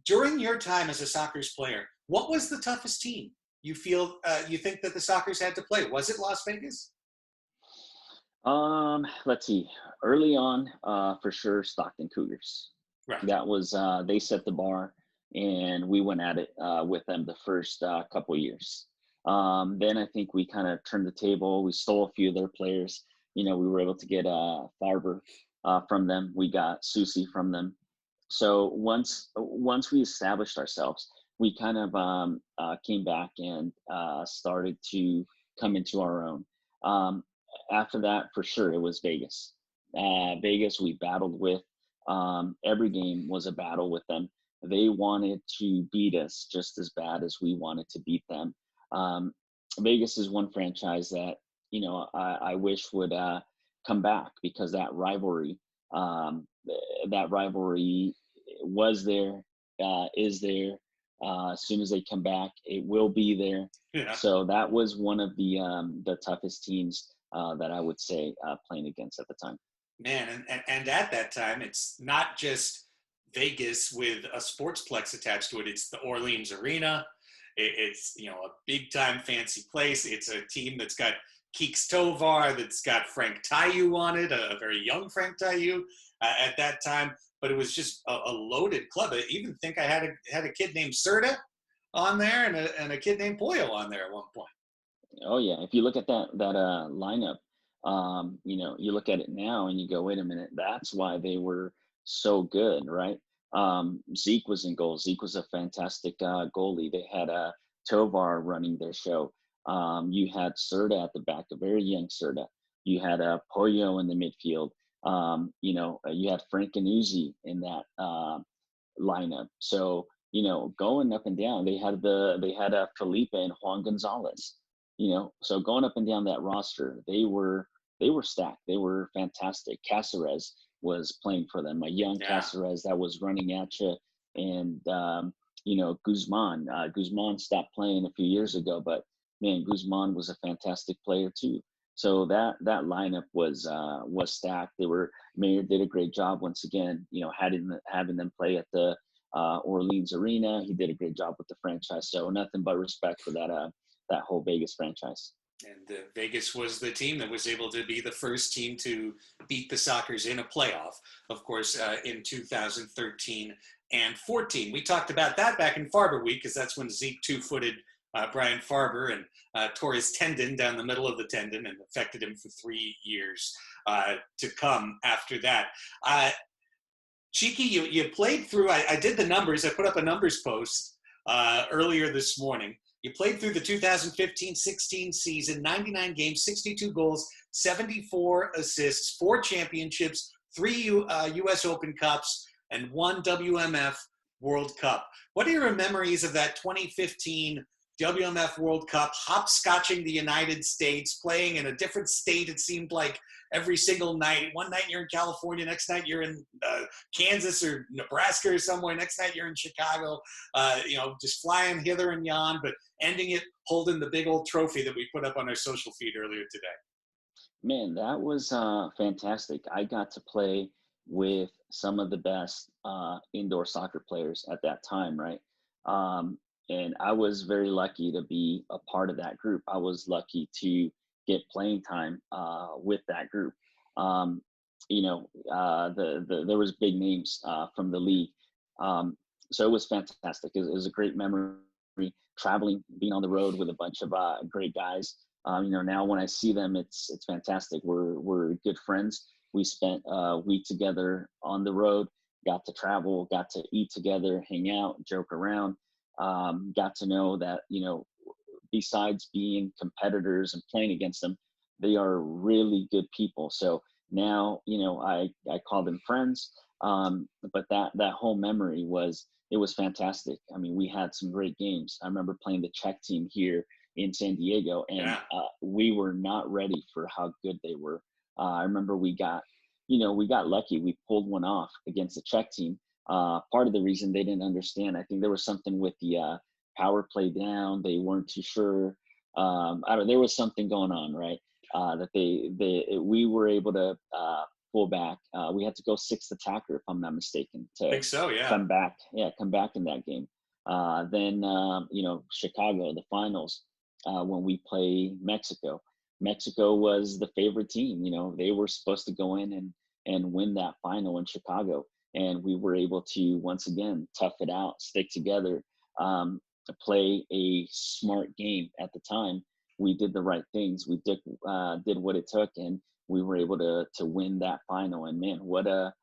during your time as a Sockers player, what was the toughest team you think that the Sockers had to play? Was it Las Vegas? Let's see. Early on, for sure, Stockton Cougars. Right. That was they set the bar, and we went at it with them the first couple years. Then I think we kind of turned the table. We stole a few of their players. We were able to get Farber from them. We got Susie from them. So once we established ourselves, we kind of came back and started to come into our own. Um, After that, for sure, it was Vegas. Vegas, we battled with. Every game was a battle with them. They wanted to beat us just as bad as we wanted to beat them. Um, Vegas is one franchise that I wish would come back, because um, that rivalry was there, is there. As soon as they come back, it will be there. Yeah. So that was one of the toughest teams that I would say playing against at the time. Man, and at that time, it's not just Vegas with a sportsplex attached to it. It's the Orleans Arena. It's a big time fancy place. It's a team that's got Keeks Tovar, that's got Frank Tayu on it, a very young Frank Tayu at that time. But it was just a loaded club. I even think I had a kid named Serta on there, and a kid named Pollo on there at one point. Oh yeah, if you look at that lineup, you look at it now and you go, wait a minute, that's why they were so good, right? Zeke was in goal. Zeke was a fantastic goalie. They had Tovar running their show. You had Serta at the back, a very young Serta. You had Pollo in the midfield. You had Frank and Uzi in that lineup. So going up and down, they had Felipe and Juan Gonzalez. So going up and down that roster, they were stacked. They were fantastic. Caceres was playing for them, a young Caceres that was running at you, and Guzman. Guzman stopped playing a few years ago, but man, Guzman was a fantastic player too. So that lineup was stacked. Mayor did a great job once again. Having them play at the Orleans Arena. He did a great job with the franchise. So nothing but respect for that whole Vegas franchise. And Vegas was the team that was able to be the first team to beat the Sockers in a playoff, of course, in 2013 and 14. We talked about that back in Farber week, because that's when Zeke two-footed Brian Farber and tore his tendon down the middle of the tendon and affected him for 3 years to come after that. Chiky, you played through, I did the numbers, I put up a numbers post earlier this morning. You played through the 2015-16 season, 99 games, 62 goals, 74 assists, 4 championships, 3 US Open Cups, and 1 WMF World Cup. What are your memories of that 2015 WMF World Cup, hopscotching the United States, playing in a different state, it seemed like, every single night? One night you're in California, next night you're in Kansas or Nebraska or somewhere, next night you're in Chicago, just flying hither and yon, but ending it holding the big old trophy that we put up on our social feed earlier today. Man, that was fantastic. I got to play with some of the best indoor soccer players at that time, right? And I was very lucky to be a part of that group. I was lucky to get playing time with that group. There was big names from the league. So it was fantastic. It was a great memory, traveling, being on the road with a bunch of great guys. Now when I see them, it's fantastic. We're good friends. We spent a week together on the road, got to travel, got to eat together, hang out, joke around. Got to know that, besides being competitors and playing against them, they are really good people. So now, I call them friends. But that whole memory was fantastic. I mean, we had some great games. I remember playing the Czech team here in San Diego, and we were not ready for how good they were. I remember we got lucky. We pulled one off against the Czech team. Part of the reason they didn't understand, I think there was something with the power play down. They weren't too sure. There was something going on, right? That we were able to fullback. We had to go sixth attacker, if I'm not mistaken, I to think so, yeah. come back. Yeah, come back in that game. Then Chicago, the finals, when we play Mexico. Mexico was the favorite team. They were supposed to go in and win that final in Chicago, and we were able to once again tough it out, stick together, play a smart game at the time. We did the right things. We did what it took, and we were able to win that final. And man, what a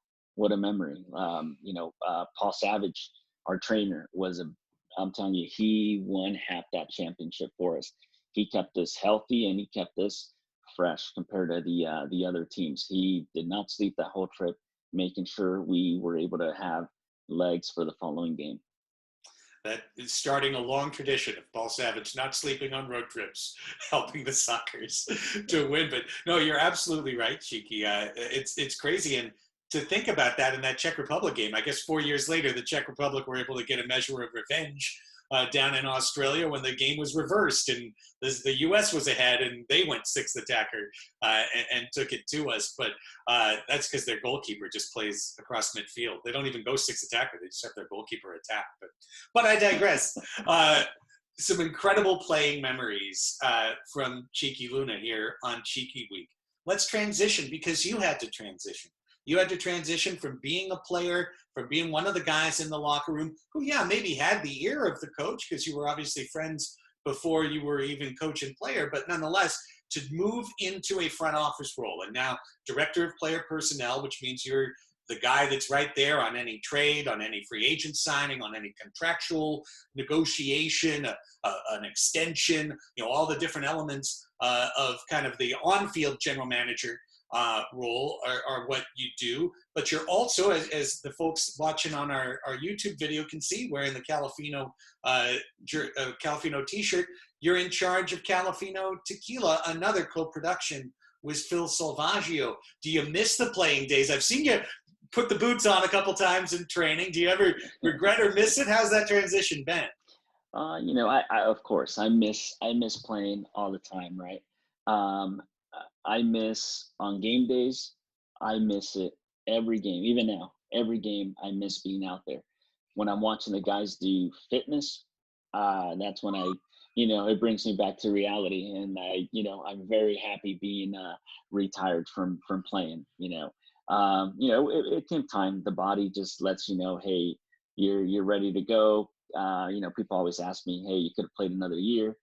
memory. Paul Savage, our trainer, I'm telling you, he won half that championship for us. He kept us healthy and he kept us fresh compared to the other teams. He did not sleep that whole trip, making sure we were able to have legs for the following game. That is starting a long tradition of Paul Savage not sleeping on road trips, helping the Sockers to win. But no, you're absolutely right, Chiky. It's crazy, and to think about that in that Czech Republic game. I guess 4 years later, the Czech Republic were able to get a measure of revenge down in Australia when the game was reversed and the U.S. was ahead and they went sixth attacker and took it to us. But that's because their goalkeeper just plays across midfield. They don't even go sixth attacker. They just have their goalkeeper attack. But I digress. Some incredible playing memories from Chiky Luna here on Chiky Week. Let's transition because you had to transition. You had to transition from being a player, from being one of the guys in the locker room who, yeah, maybe had the ear of the coach because you were obviously friends before you were even coach and player, but nonetheless, to move into a front office role. And now director of player personnel, which means you're the guy that's right there on any trade, on any free agent signing, on any contractual negotiation, an extension, all the different elements of kind of the on-field general manager role are what you do, but you're also, as the folks watching on our YouTube video can see, wearing the CaliFino t-shirt, you're in charge of CaliFino Tequila, another co-production with Phil Salvaggio. Do you miss the playing days? I've seen you put the boots on a couple times in training. Do you ever regret or miss it? How's that transition been? I of course I miss playing all the time, right? I miss on game days. I miss it every game, even now. Every game, I miss being out there. When I'm watching the guys do fitness, that's when it brings me back to reality, and I'm very happy being retired from playing. It came time. The body just lets you know, hey, you're ready to go. People always ask me, hey, you could have played another year.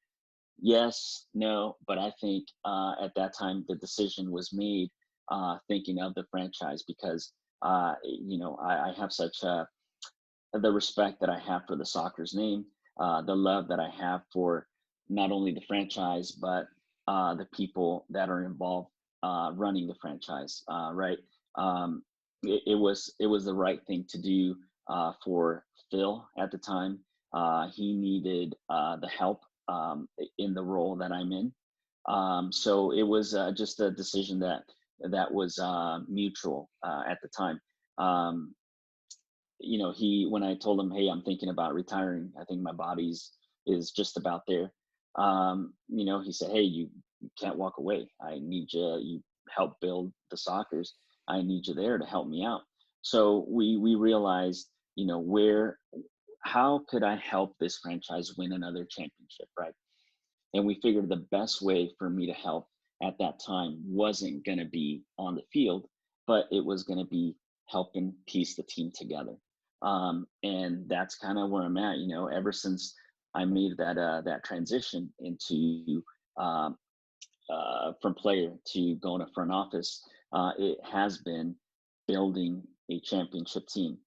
Yes, no, but I think at that time the decision was made thinking of the franchise because I have such the respect that I have for the soccer's name, the love that I have for not only the franchise but the people that are involved running the franchise. Right? It was the right thing to do for Phil at the time. He needed the help in the role that I'm in. So it was just a decision that was mutual at the time. When I told him, hey, I'm thinking about retiring, I think my body's is just about there. He said, hey, you can't walk away. I need you. You help build the Sockers. I need you there to help me out. So we realized, how could I help this franchise win another championship, right? And we figured the best way for me to help at that time wasn't going to be on the field, but it was going to be helping piece the team together. And that's kind of where I'm at. Ever since I made that transition into from player to going to front office, it has been building a championship team.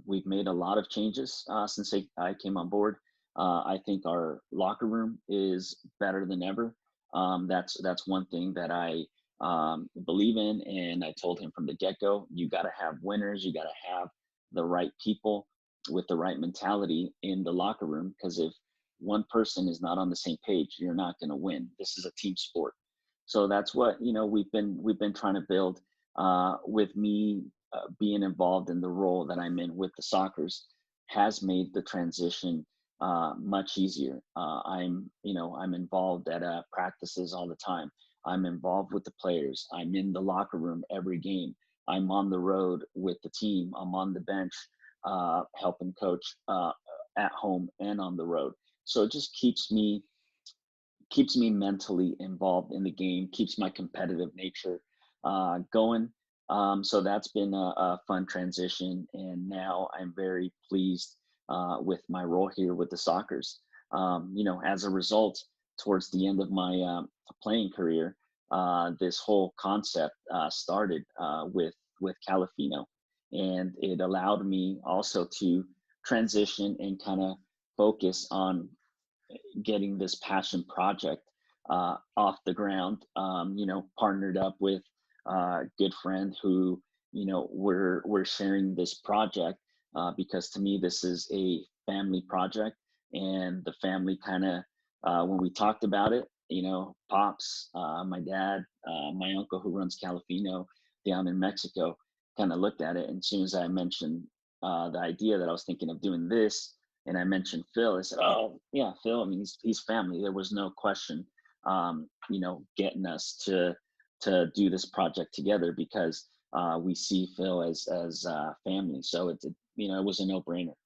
We've made a lot of changes since I came on board. I think our locker room is better than ever. That's one thing that I believe in, and I told him from the get-go, you got to have winners. You got to have the right people with the right mentality in the locker room, because if one person is not on the same page, you're not going to win. This is a team sport. So that's what we've been trying to build. With me being involved in the role that I'm in with the Sockers has made the transition much easier. I'm involved at practices all the time. I'm involved with the players. I'm in the locker room every game. I'm on the road with the team. I'm on the bench, helping coach at home and on the road. So it just keeps me mentally involved in the game, keeps my competitive nature going. So that's been a fun transition, and now I'm very pleased with my role here with the Soccers. As a result, towards the end of my playing career, this whole concept started with CaliFino, and it allowed me also to transition and kind of focus on getting this passion project off the ground. Partnered up with a good friend who, we're sharing this project because to me this is a family project, and the family kind of when we talked about it, pops, my dad, my uncle who runs Califino down in Mexico, kind of looked at it, and as soon as I mentioned the idea that I was thinking of doing this, and I mentioned Phil, I said, "Oh, yeah, Phil. I mean, he's family." There was no question, getting us to do this project together because we see Phil as family. So it was a no brainer.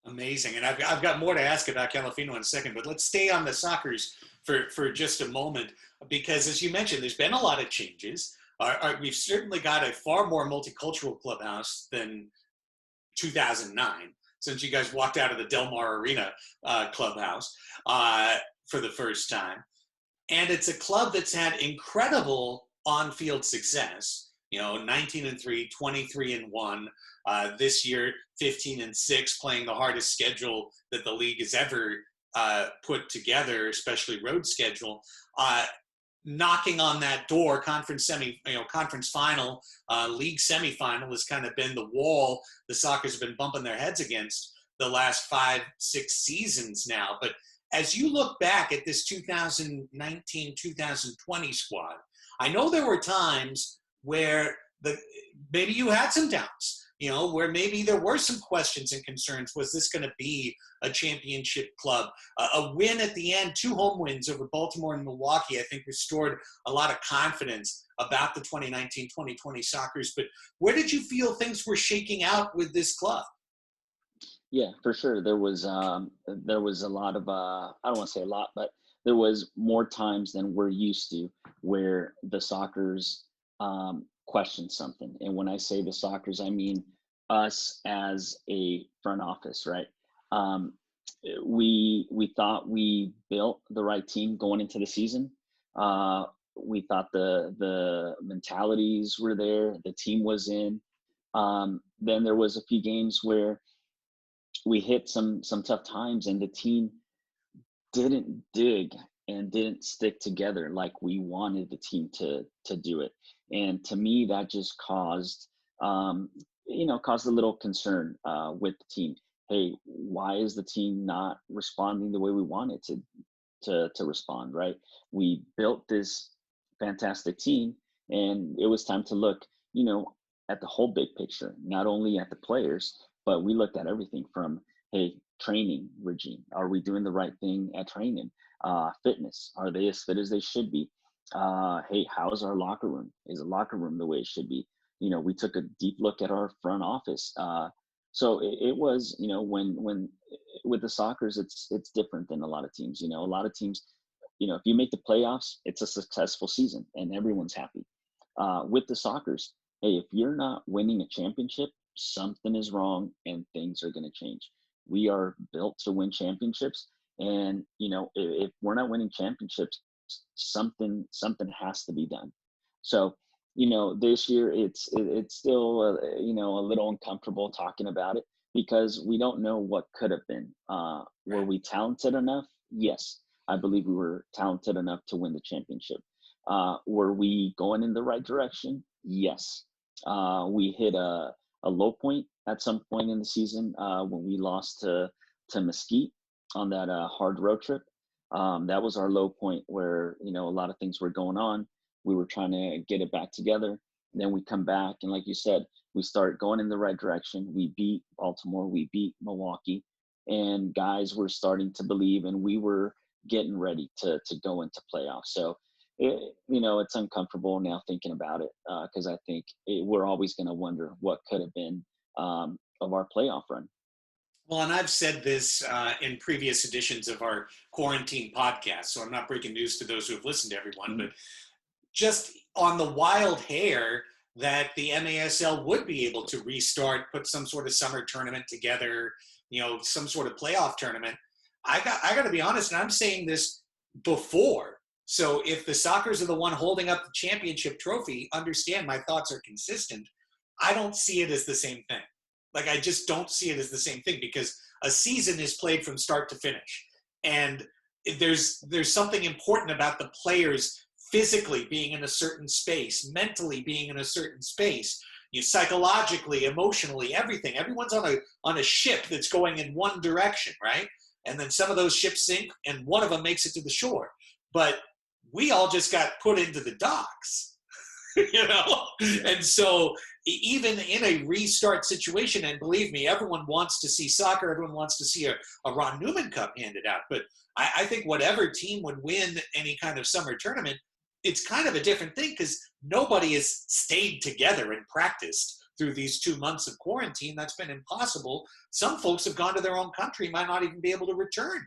Amazing. And I've got more to ask about Calafino in a second, but let's stay on the Soccers for just a moment, because as you mentioned, there's been a lot of changes. We've certainly got a far more multicultural clubhouse than 2009, since you guys walked out of the Del Mar Arena clubhouse for the first time. And it's a club that's had incredible on-field success. 19-3, 23-1. This year, 15-6, playing the hardest schedule that the league has ever put together, especially road schedule. Knocking on that door, conference final, league semifinal has kind of been the wall the Soccers have been bumping their heads against the last 5-6 seasons now. But as you look back at this 2019-2020 squad, I know there were times where maybe you had some doubts, where maybe there were some questions and concerns. Was this going to be a championship club? A win at the end, 2 home wins over Baltimore and Milwaukee, I think restored a lot of confidence about the 2019-2020 Soccers. But where did you feel things were shaking out with this club? Yeah, for sure. There was a lot of I don't want to say a lot, but there was more times than we're used to where the Soccers question something. And when I say the Soccers, I mean us as a front office, right? Um, we thought we built the right team going into the season. We thought the mentalities were there, the team was in. Then there was a few games where we hit some tough times, and the team didn't dig and didn't stick together like we wanted the team to do it. And to me, that just caused caused a little concern with the team. Hey, why is the team not responding the way we want it to respond? Right? We built this fantastic team, and it was time to look, at the whole big picture, not only at the players, but we looked at everything from, hey, training regime. Are we doing the right thing at training? Fitness. Are they as fit as they should be? Hey, how's our locker room? Is the locker room the way it should be? We took a deep look at our front office. So it was, when with the Soccers, it's different than a lot of teams. A lot of teams, if you make the playoffs, it's a successful season and everyone's happy. With the Soccers, hey, if you're not winning a championship, something is wrong and things are going to change. We are built to win championships, and if we're not winning championships, something has to be done. So this year it's still a little uncomfortable talking about it because we don't know what could have been. Were we talented enough? Yes, I believe we were talented enough to win the championship. Were we going in the right direction? Yes. We hit a low point at some point in the season when we lost to Mesquite on that hard road trip. That was our low point where a lot of things were going on. We were trying to get it back together. And then we come back, and like you said, we start going in the right direction. We beat Baltimore, we beat Milwaukee, and guys were starting to believe, and we were getting ready to go into playoffs. So it's uncomfortable now thinking about it, because I think we're always going to wonder what could have been, of our playoff run. Well, and I've said this in previous editions of our quarantine podcast, so I'm not breaking news to those who have listened to everyone, Mhm. but just on the wild hair that the MASL would be able to restart, put some sort of summer tournament together, some sort of playoff tournament. I got to be honest, and I'm saying this before. So if the Sockers are the one holding up the championship trophy, understand my thoughts are consistent. I don't see it as the same thing. Like I just don't see it as the same thing because a season is played from start to finish, and there's something important about the players physically being in a certain space, mentally being in a certain space, psychologically, emotionally, everything. Everyone's on a ship that's going in one direction, right? And then some of those ships sink, and one of them makes it to the shore. But we all just got put into the docks, you know. Yeah. And so even in a restart situation, and believe me, everyone wants to see soccer, everyone wants to see a Ron Newman Cup handed out, but I think whatever team would win any kind of summer tournament, it's kind of a different thing because nobody has stayed together and practiced through these 2 months of quarantine. That's been impossible. Some folks have gone to their own country, might not even be able to return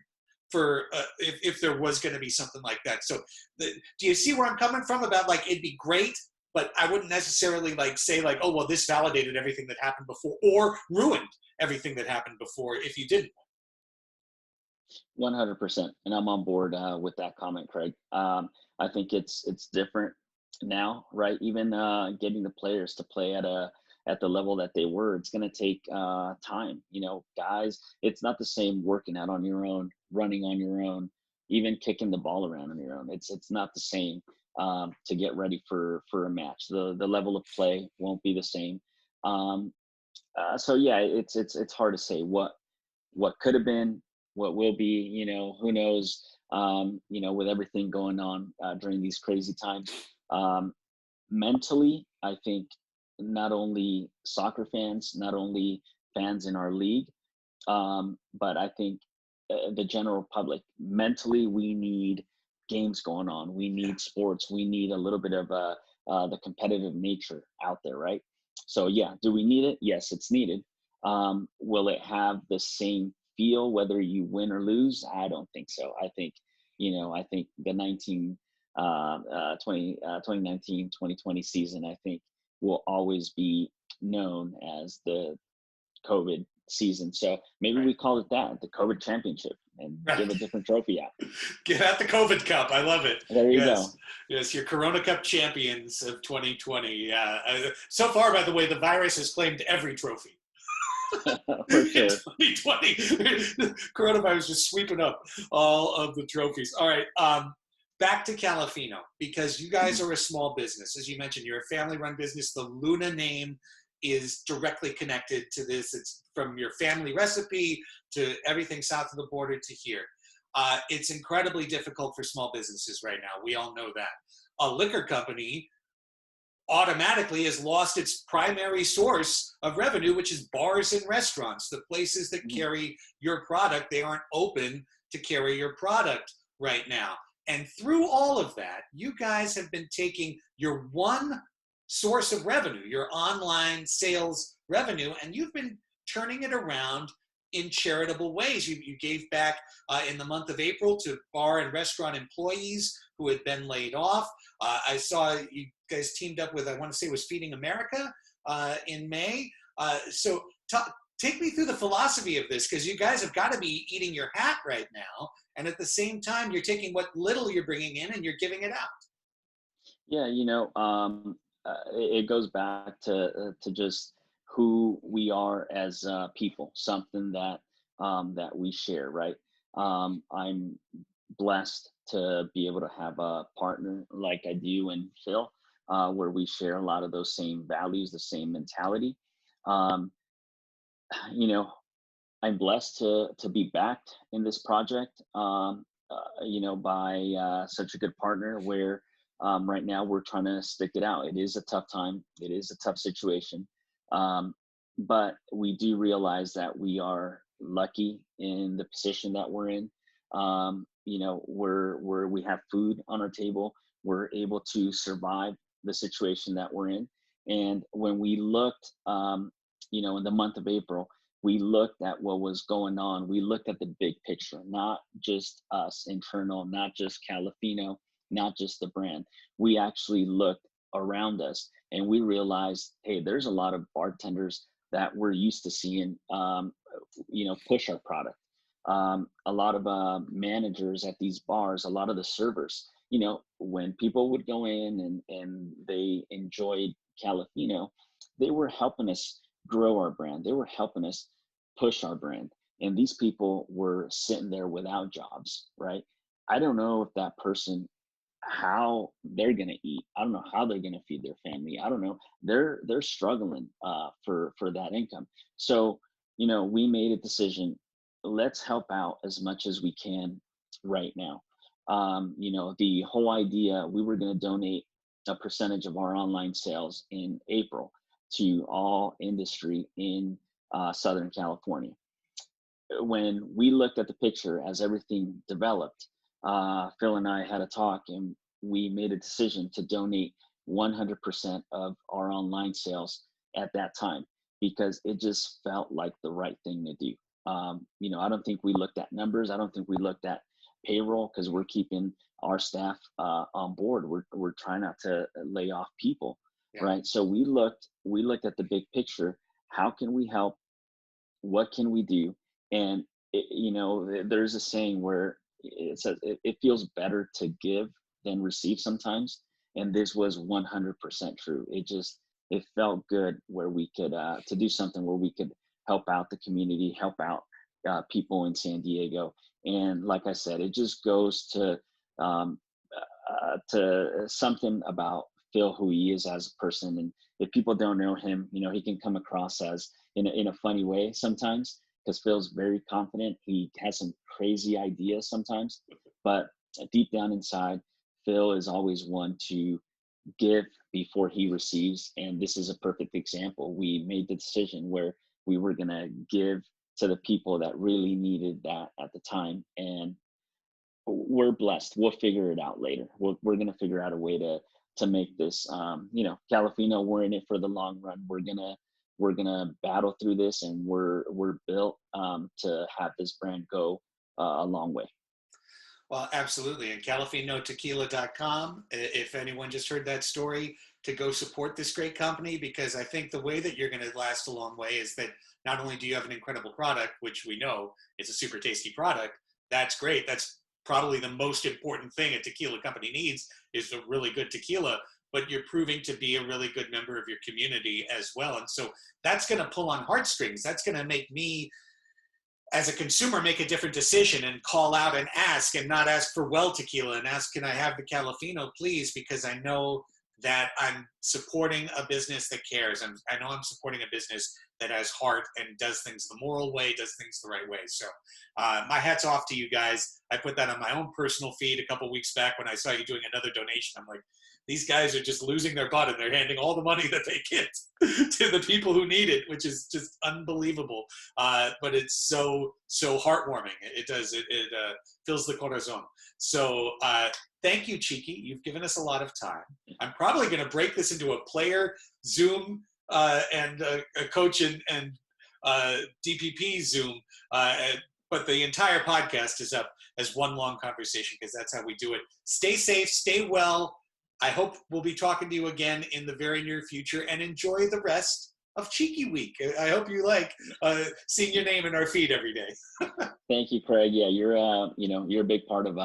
for if there was going to be something like that. So do you see where I'm coming from about like it'd be great, but I wouldn't necessarily like say like, oh, well, this validated everything that happened before or ruined everything that happened before if you didn't. 100%, and I'm on board, with that comment, Craig. I think it's different now, right? Even, getting the players to play at the level that they were, it's going to take, time. Guys, it's not the same working out on your own, running on your own, even kicking the ball around on your own. It's not the same, to get ready for a match. The level of play won't be the same. Um, so yeah, it's hard to say what could have been, what will be, who knows, with everything going on, during these crazy times. Um, Mentally, I think not only soccer fans, not only fans in our league, but I think, the general public, mentally, we need games going on. We Yeah. need sports. We need a little bit of, the competitive nature out there, right? So yeah, do we need it? Yes, it's needed. Will it have the same feel whether you win or lose? I don't think so. I think the 2019 2020 season, I think, will always be known as the COVID season. So maybe Right. we call it that, the COVID championship, and Right. give a different trophy out. Get out the COVID Cup. I love it. There you Yes. go. Yes, your Corona Cup champions of 2020. Yeah. So far, by the way, the virus has claimed every trophy. For In sure. 2020. Coronavirus just sweeping up all of the trophies. All right. Back to Califino, because you guys Mhm. are a small business. As you mentioned, you're a family run business. The Luna name is directly connected to this. It's from your family recipe to everything south of the border to here. It's incredibly difficult for small businesses right now. We all know that. A liquor company automatically has lost its primary source of revenue, which is bars and restaurants, the places that Mhm. carry your product. They aren't open to carry your product right now. And through all of that, you guys have been taking your one source of revenue, your online sales revenue, and you've been turning it around in charitable ways. You gave back in the month of April to bar and restaurant employees who had been laid off. I saw you guys teamed up with, I want to say it was Feeding America in May. So take me through the philosophy of this, because you guys have got to be eating your hat right now. And at the same time, you're taking what little you're bringing in and you're giving it out. Yeah, it goes back to just who we are as, people, something that we share, right? I'm blessed to be able to have a partner like I do and Phil, where we share a lot of those same values, the same mentality. Um, you know, I'm blessed to be backed in this project, by, such a good partner. Where, right now we're trying to stick it out. It is a tough time. It is a tough situation, um, but we do realize that we are lucky in the position that we're in. We have food on our table. were able to survive the situation that we're in. And when we looked, in the month of April, we looked at what was going on. We looked at the big picture, not just us internal, not just CaliFino, not just the brand. We actually looked around us and we realized, hey, there's a lot of bartenders that we're used to seeing, push our product. A lot of managers at these bars, a lot of the servers, when people would go in and they enjoyed CaliFino, they were helping us grow our brand. They were helping us push our brand. And these people were sitting there without jobs, right? I don't know if that person, how they're going to eat. I don't know how they're going to feed their family. I don't know. They're struggling for that income. So, we made a decision. Let's help out as much as we can right now. The whole idea, we were going to donate a percentage of our online sales in April to all industry in Southern California. When we looked at the picture as everything developed, Phil and I had a talk and we made a decision to donate 100% of our online sales at that time because it just felt like the right thing to do. I don't think we looked at numbers. I don't think we looked at payroll because we're keeping our staff on board. We're trying not to lay off people, yeah. Right? So we looked at the big picture. How can we help? What can we do? And there's a saying where it says it feels better to give than receive sometimes, and this was 100% true. It felt good where we could to do something where we could help out the community, help out people in San Diego. And like I said, it just goes to something about Phil, who he is as a person. And if people don't know him, he can come across as in a funny way sometimes because Phil's very confident. He has some crazy ideas sometimes, but deep down inside, Phil is always one to give before he receives. And this is a perfect example. We made the decision where we were going to give to the people that really needed that at the time. And we're blessed. We'll figure it out later. We're going to figure out a way to make this, CaliFino, we're in it for the long run. We're going to battle through this, and we're built to have this brand go a long way. Well, absolutely. And CaliFinoTequila.com, if anyone just heard that story, to go support this great company, because I think the way that you're going to last a long way is that not only do you have an incredible product, which we know is a super tasty product, that's great. That's probably the most important thing a tequila company needs is a really good tequila, but you're proving to be a really good member of your community as well. And so that's going to pull on heartstrings. That's going to make me, as a consumer, make a different decision and call out and ask, and not ask for well tequila and ask, can I have the CaliFino, please? Because I know that I'm supporting a business that cares. I know I'm supporting a business that has heart and does things the moral way, does things the right way. So my hat's off to you guys. I put that on my own personal feed a couple weeks back when I saw you doing another donation. I'm like, these guys are just losing their butt and they're handing all the money that they get to the people who need it, which is just unbelievable. But it's so heartwarming. It fills the corazon. So thank you, Chiky. You've given us a lot of time. I'm probably going to break this into a player Zoom and a coach and DPP Zoom. But the entire podcast is up as one long conversation because that's how we do it. Stay safe, stay well. I hope we'll be talking to you again in the very near future, and enjoy the rest of Chiky Week. I hope you like seeing your name in our feed every day. Thank you, Craig. Yeah, you're a big part of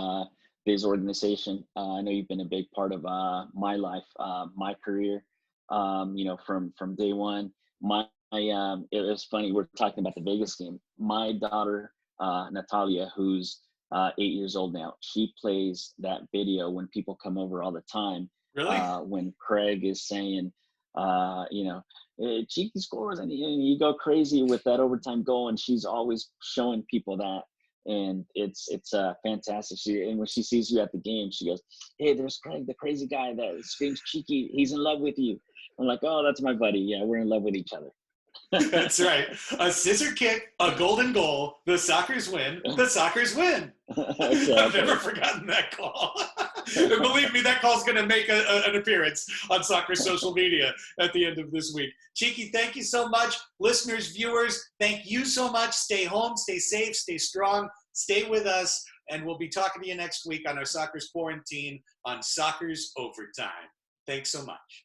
this organization. I know you've been a big part of my life, my career. From day one. It was funny. We're talking about the Vegas game. My daughter, Natalia, who's 8 years old now, she plays that video when people come over all the time. Really? When Craig is saying, Chiky scores, and you go crazy with that overtime goal, and she's always showing people that. And it's fantastic. And when she sees you at the game, she goes, "Hey, there's Craig, the crazy guy that screams Chiky. He's in love with you." I'm like, "Oh, that's my buddy. Yeah, we're in love with each other." That's right. A scissor kick, a golden goal. The Sockers win. The Sockers win. Exactly. I've never forgotten that call. Believe me, that call's going to make an appearance on soccer social media at the end of this week. Chiky, thank you so much. Listeners, viewers, thank you so much. Stay home, stay safe, stay strong, stay with us, and we'll be talking to you next week on our Soccer's Quarantine on Soccer's Overtime. Thanks so much.